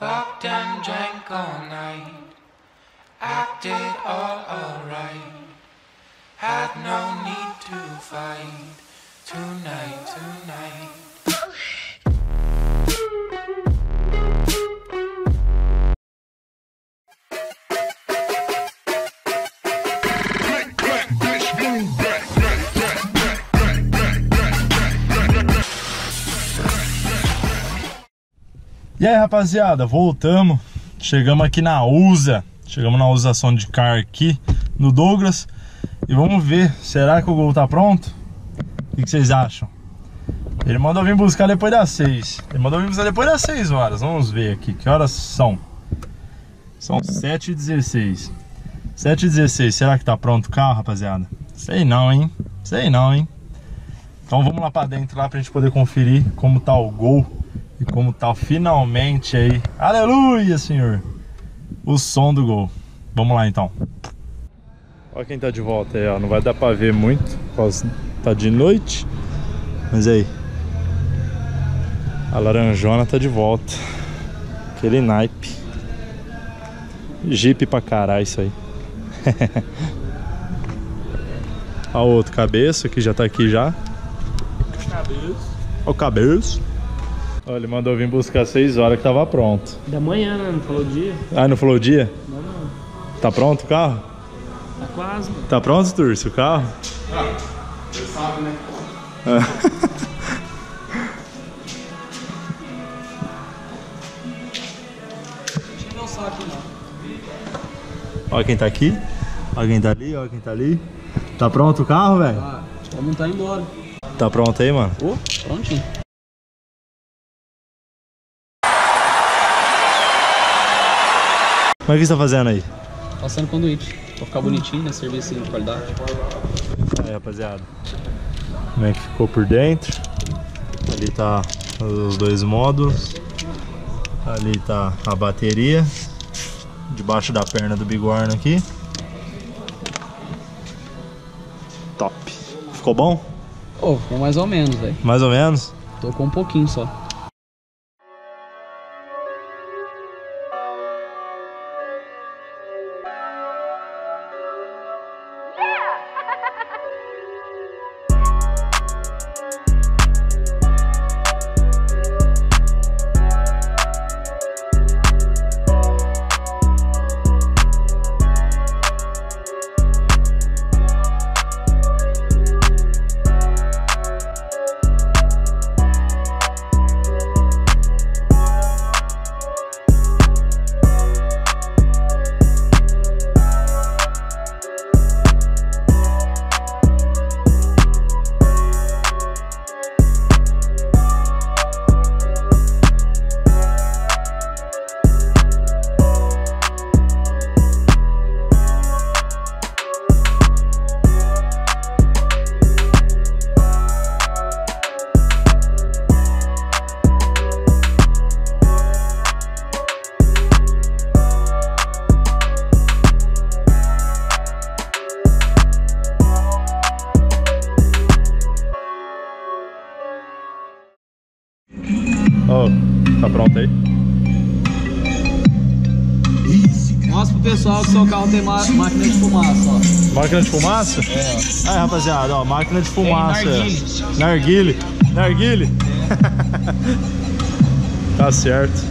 Fucked and drank all night, acted all alright, had no need to fight tonight, tonight. E aí, rapaziada, voltamos. Chegamos aqui na USA. Chegamos na USA Soundcar aqui no Douglas. E vamos ver, será que o Gol tá pronto? O que vocês acham? Ele mandou vir buscar depois das 6. Ele mandou vir buscar depois das 6 horas. Vamos ver aqui, que horas são? São 7h16. 7h16, será que tá pronto o carro, rapaziada? Sei não, hein? Sei não, hein? Então vamos lá pra dentro lá pra gente poder conferir como tá o Gol. E como tá finalmente aí, aleluia, senhor, o som do Gol. Vamos lá então. Olha quem tá de volta aí, ó. Não vai dar pra ver muito, porque tá de noite. Mas aí, a laranjona tá de volta. Aquele naipe. Jeep pra caralho isso aí. Olha o outro cabeça que já tá aqui já. Olha o cabeça. Olha, ele mandou vir buscar 6 horas que tava pronto. Da manhã, né? Não falou o dia? Ah, não falou o dia? Não, não. Tá pronto o carro? Tá quase. Tá pronto, Turcio, o carro? Ah, você sabe, né? Não sabe, não. Olha quem tá aqui. Olha quem tá ali, olha quem tá ali. Tá pronto o carro, velho? Ah, vamos tá embora. Tá pronto aí, mano? Ô, prontinho. Como é que você tá fazendo aí? Passando conduíte. Pra ficar bonitinho, né? Serviço de qualidade. Aí, rapaziada. Como é que ficou por dentro? Ali tá os 2 módulos. Ali tá a bateria. Debaixo da perna do bigorna aqui. Top. Ficou bom? Ô, ficou mais ou menos, velho. Mais ou menos? Tocou um pouquinho só. Ó, tá pronto aí? Mostra pro pessoal que seu carro tem máquina de fumaça, ó. Máquina de fumaça? É, ó. Aí, rapaziada, ó, máquina de fumaça. Tem Narguile. Narguile. Tá certo.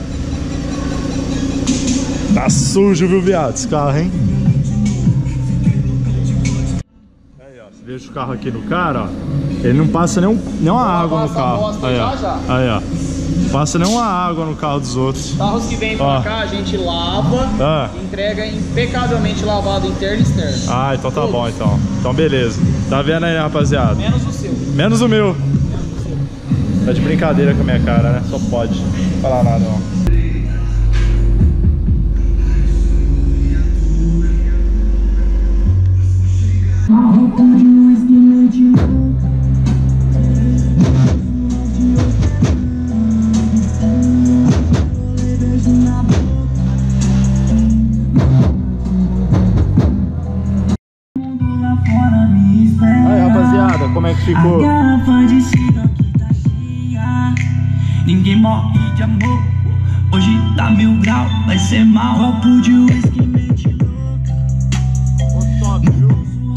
Tá sujo, viu, viado, esse carro, hein? Aí, ó, você deixa o carro aqui no cara, ó. Ele não passa nenhuma água no carro. Aí, ó. Aí, ó. Não passa nenhuma água no carro dos outros. Carros que vêm pra cá, a gente lava e entrega impecavelmente lavado interno e externo. Ah, então tá bom, então. Então beleza. Tá vendo aí, rapaziada? Menos o seu. Menos o meu. Tá de brincadeira com a minha cara, né? Só pode. Não falar nada, não. Aí, rapaziada, como é que ficou? Ninguém morre de amor. Hoje tá 1000 grau, vai ser mal. Copo de uísque, mente louca.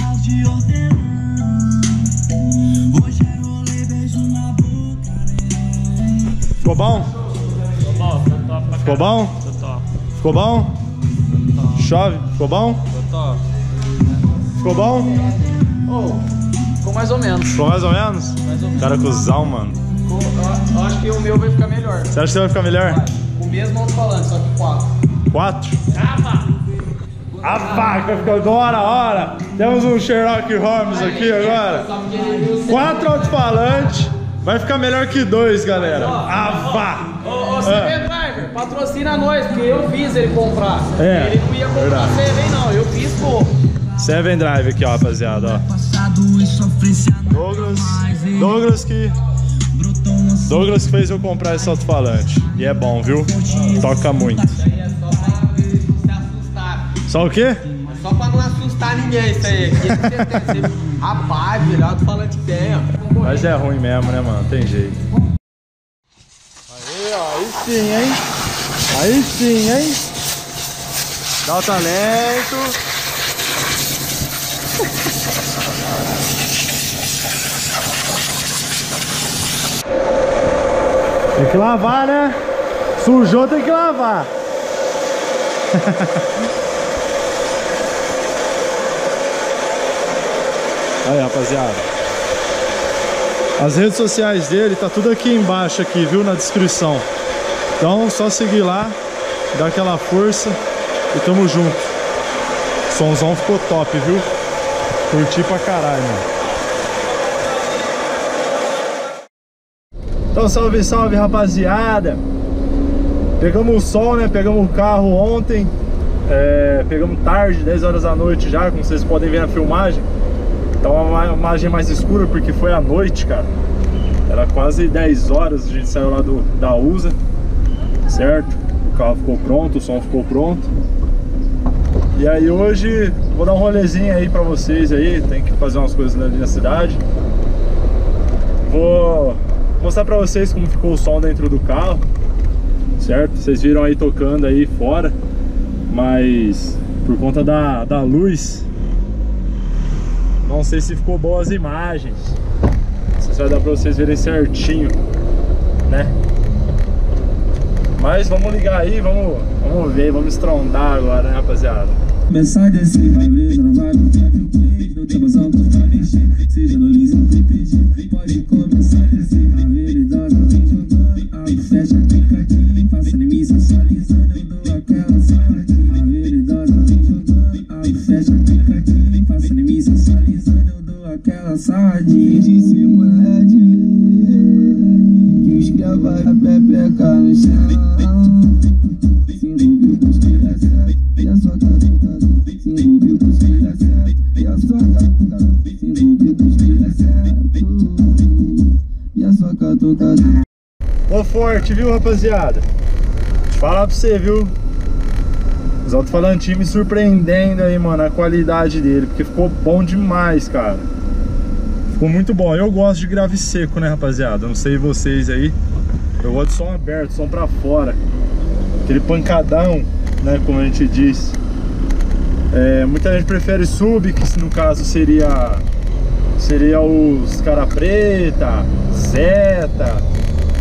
House de hortelã. Hoje é rolê, beijo na boca. Ficou bom? Ficou bom? Ficou bom? Chove? Ficou bom? Ficou bom? Ficou mais ou menos. Ficou mais ou menos? Mais ou menos. Cara, cuzão, mano. Eu acho que o meu vai ficar melhor. Você acha que vai ficar melhor? Vai. O mesmo alto-falante, só que 4. 4? Ah, vai ficar hora. Temos um Sherlock Holmes aqui agora. 4 alto-falantes. Vai ficar melhor que 2, galera. Ô, CV Driver, patrocina nós, porque eu fiz ele comprar. É, Ele não ia comprar CV, não. Eu fiz, pô. Seven Drive aqui, ó, rapaziada, ó. Douglas que fez eu comprar esse alto-falante. E é bom, viu? Toca muito. Isso aí é só pra se assustar. Só o quê? É só pra não assustar ninguém isso aí. Rapaz, melhor alto-falante que tem, ó. Mas é ruim mesmo, né, mano? Tem jeito. Aí, ó. Aí sim, hein? Aí sim, hein? Dá o talento. Tem que lavar, né? Sujou, tem que lavar. Aí, rapaziada. As redes sociais dele tá tudo aqui embaixo, aqui, viu? Na descrição. Então, só seguir lá, dar aquela força e tamo junto. O somzão ficou top, viu? Curti pra caralho, mano. Então, salve, salve, rapaziada. Pegamos o sol, né? Pegamos o carro ontem. Pegamos tarde, 10 horas da noite já, como vocês podem ver na filmagem. Tá uma imagem mais escura porque foi à noite, cara. Era quase 10 horas, a gente saiu lá da USA, certo? O carro ficou pronto, o som ficou pronto. E aí hoje vou dar um rolezinho aí pra vocês aí. Tem que fazer umas coisas ali na cidade. Vou mostrar pra vocês como ficou o som dentro do carro, certo? Vocês viram aí tocando aí fora, mas por conta da luz, não sei se ficou boas as imagens. Não sei se vai dar pra vocês verem certinho, né? Mas vamos ligar aí, vamos ver, vamos estrondar agora, né, rapaziada? Começar a descer, vai brisa, não vai no play, não tem emoção, tu vai mexer, seja no lins, não tem PG, pode começar a descer, a veridosa vem jogando, abre, fecha, clica aqui, passa em mim, sensualizando, eu dou aquela sorte, a veridosa vem jogando, abre, fecha, clica aqui, passa em mim, sensualizando, eu dou aquela sardinha, de cima é de lei, que os que vai a pepeca no chão, se envolveu com os que dá certo, e a sua casa. Se envolveu com os que dá certo, e a sua catucada. Se envolveu com os que dá certo, e a sua catucada. Tô forte, viu, rapaziada? Falar pra você, viu? Os alto-falantes me surpreendendo aí, mano, a qualidade dele, porque ficou bom demais, cara. Ficou muito bom. Eu gosto de grave seco, né, rapaziada? Não sei vocês aí. Eu gosto de som aberto, som pra fora. Aquele pancadão, né, como a gente diz. Muita gente prefere sub, que no caso seria os cara preta, Zeta,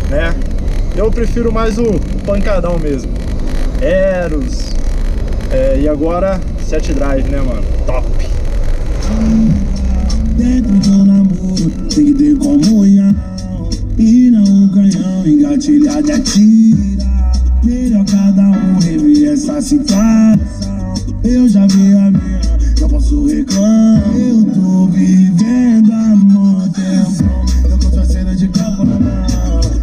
né? Eu prefiro mais o pancadão mesmo. Eros, e agora 7 Drive, né, mano? Top! Dentro do namoro, tem que ter comunhão. E não o canhão, engatilhado atira. Melhor cada um rever essa situação. Eu já vi a minha, não posso reclamar. Eu tô vivendo há muito tempo. Eu tô cena de campo na mão,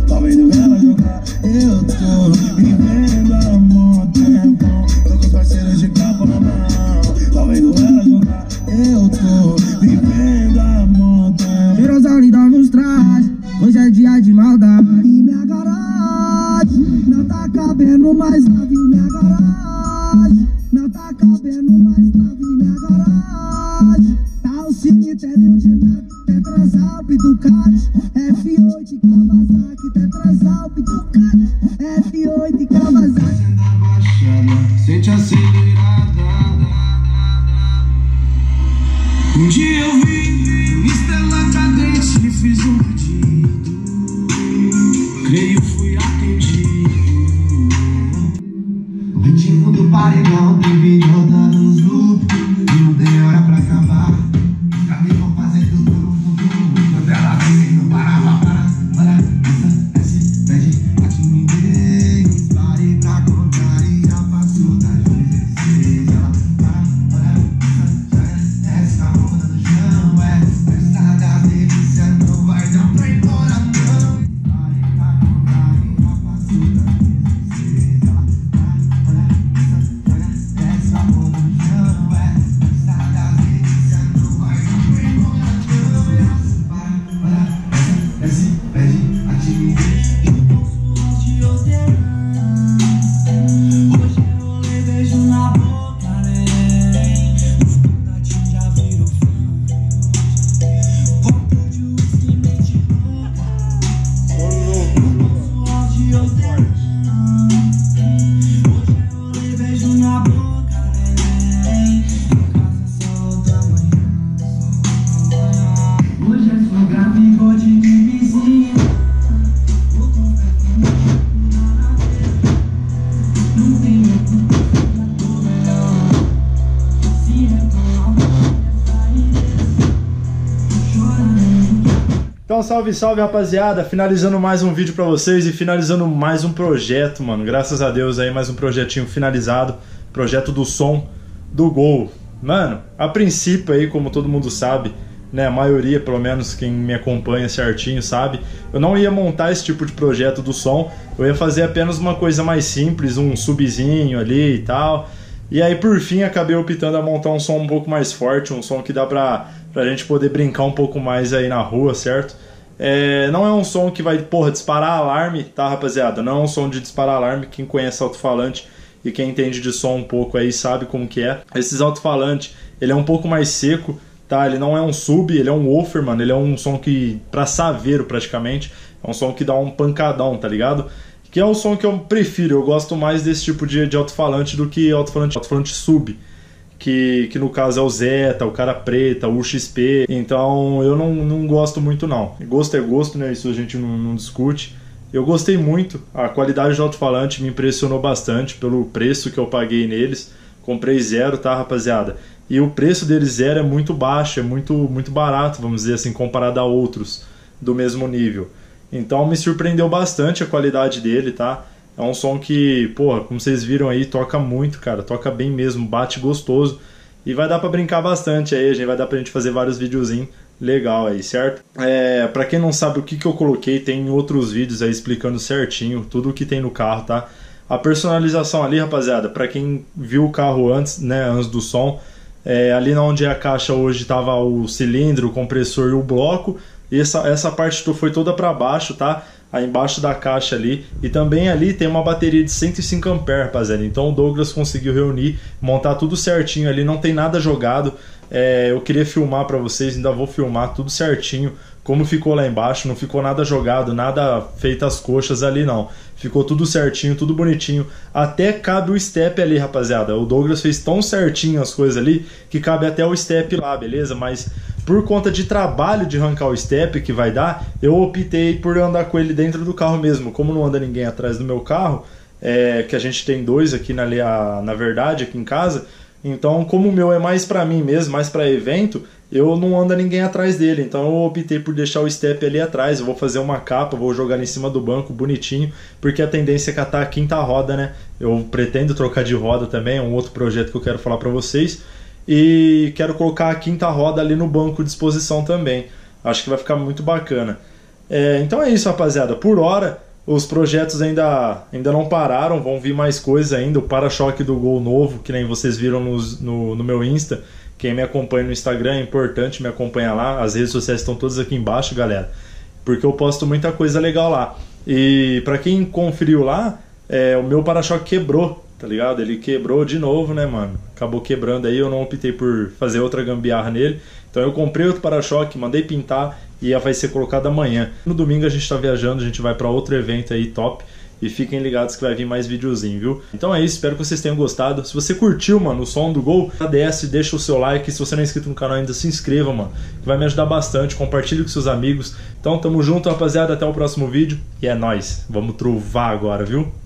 tá vendo ela jogar. Eu tô vivendo há muito tempo. Eu tô parceiro de campo na mão, tá vendo ela jogar. Eu tô vivendo há muito tempo. Cheirosa dá nos trajes, hoje é dia de maldade. E minha garagem não tá cabendo mais na minha garagem. Não tá cabendo mais na minha garagem. Tá o cemitério de nave, Tetrasalp Ducati, F8 Kawasaki, Tetrasalp Ducati, F8 Fazenda baixada, sente acelerada. Um dia eu vi estrela cadente e fiz um pedido. Creio fui atendido. O ritmo do paredão teve rodando nos loops. E não dei hora pra acabar. Os caminhos vão fazendo tudo. Quando ela vem, não parava para. Desce, pede a timidez. Parei pra contar e já passou das 16. Ela para, essa onda no chão. Essa da delícia não vai dar pra ir embora não. Parei pra contar e já passou das 16. Ela para, essa onda no chão. Essa da delícia não vai dar pra ir embora não. Para, desce, pede a timidez. De hortelã. Hoje eu rolê, beijo na boca, neném. Os contatinhos já viram fã. Copo de uísque, mente louca. De hortelã. Hoje eu rolê, beijo na boca, neném. Em casa só da manhã. Hoje é só pra bigode de vizinha. Não tem meu culpa, já tô melhor. Se reclamar, chorando. Então salve, salve rapaziada, finalizando mais um vídeo pra vocês e finalizando mais um projeto, mano. Graças a Deus aí, mais um projetinho finalizado. Projeto do som do Gol. Mano, a princípio aí, como todo mundo sabe, né, a maioria, pelo menos quem me acompanha certinho sabe, eu não ia montar esse tipo de projeto do som. Eu ia fazer apenas uma coisa mais simples, um subzinho ali e tal. E aí por fim acabei optando a montar um som um pouco mais forte, um som que dá pra gente poder brincar um pouco mais aí na rua, certo? Não é um som que vai, porra, disparar alarme, tá, rapaziada? Não é um som de disparar alarme. Quem conhece alto-falante e quem entende de som um pouco aí sabe como que é. Esses alto-falantes, ele é um pouco mais seco, tá? Ele não é um sub, ele é um woofer, mano. Ele é um som que, pra saveiro praticamente, é um som que dá um pancadão, tá ligado? Que é o som que eu prefiro. Eu gosto mais desse tipo de alto-falante do que alto-falante sub, que no caso é o Zeta, o Cara Preta, o UXP. Então eu não gosto muito não. Gosto é gosto, né? Isso a gente não discute. Eu gostei muito, a qualidade do alto-falante me impressionou bastante pelo preço que eu paguei neles. Comprei zero, tá, rapaziada? E o preço deles zero é muito baixo, é muito barato, vamos dizer assim, comparado a outros do mesmo nível. Então me surpreendeu bastante a qualidade dele, tá? É um som que, porra, como vocês viram aí, toca muito, cara. Toca bem mesmo, bate gostoso. E vai dar pra brincar bastante aí, vai dar pra gente fazer vários videozinhos legal aí, certo? Pra quem não sabe o que eu coloquei, tem outros vídeos aí explicando certinho tudo o que tem no carro, tá? A personalização ali, rapaziada, pra quem viu o carro antes, né, antes do som, ali onde é a caixa hoje tava o cilindro, o compressor e o bloco. E essa parte foi toda para baixo, tá? Aí embaixo da caixa ali. E também ali tem uma bateria de 105 A, rapaziada. Então o Douglas conseguiu reunir, montar tudo certinho ali. Não tem nada jogado. Eu queria filmar para vocês, ainda vou filmar tudo certinho. Como ficou lá embaixo, não ficou nada jogado, nada feito as coxas ali não. Ficou tudo certinho, tudo bonitinho. Até cabe o step ali, rapaziada. O Douglas fez tão certinho as coisas ali que cabe até o step lá, beleza? Mas por conta de trabalho de arrancar o step que vai dar, eu optei por andar com ele dentro do carro mesmo. Como não anda ninguém atrás do meu carro, que a gente tem dois aqui na verdade, aqui em casa. Então, como o meu é mais pra mim mesmo, mais pra evento, eu não ando ninguém atrás dele. Então eu optei por deixar o step ali atrás. Eu vou fazer uma capa, vou jogar ele em cima do banco, bonitinho, porque a tendência é catar a quinta roda, né? Eu pretendo trocar de roda também, é um outro projeto que eu quero falar pra vocês. E quero colocar a quinta roda ali no banco de exposição também. Acho que vai ficar muito bacana. Então é isso, rapaziada. Por hora, os projetos ainda não pararam. Vão vir mais coisas ainda. O para-choque do Gol novo, que nem vocês viram no meu Insta. Quem me acompanha no Instagram é importante me acompanhar lá. As redes sociais estão todas aqui embaixo, galera. Porque eu posto muita coisa legal lá. E pra quem conferiu lá, o meu para-choque quebrou, tá ligado? Ele quebrou de novo, né, mano? Acabou quebrando aí, eu não optei por fazer outra gambiarra nele. Então eu comprei outro para-choque, mandei pintar e vai ser colocado amanhã. No domingo a gente tá viajando, a gente vai pra outro evento aí top. e fiquem ligados que vai vir mais videozinho, viu? Então é isso, espero que vocês tenham gostado. Se você curtiu, mano, o som do Gol, desce, deixa o seu like. Se você não é inscrito no canal ainda, se inscreva, mano, que vai me ajudar bastante. Compartilhe com seus amigos. Então tamo junto, rapaziada, até o próximo vídeo e é nóis. Vamos trovar agora, viu?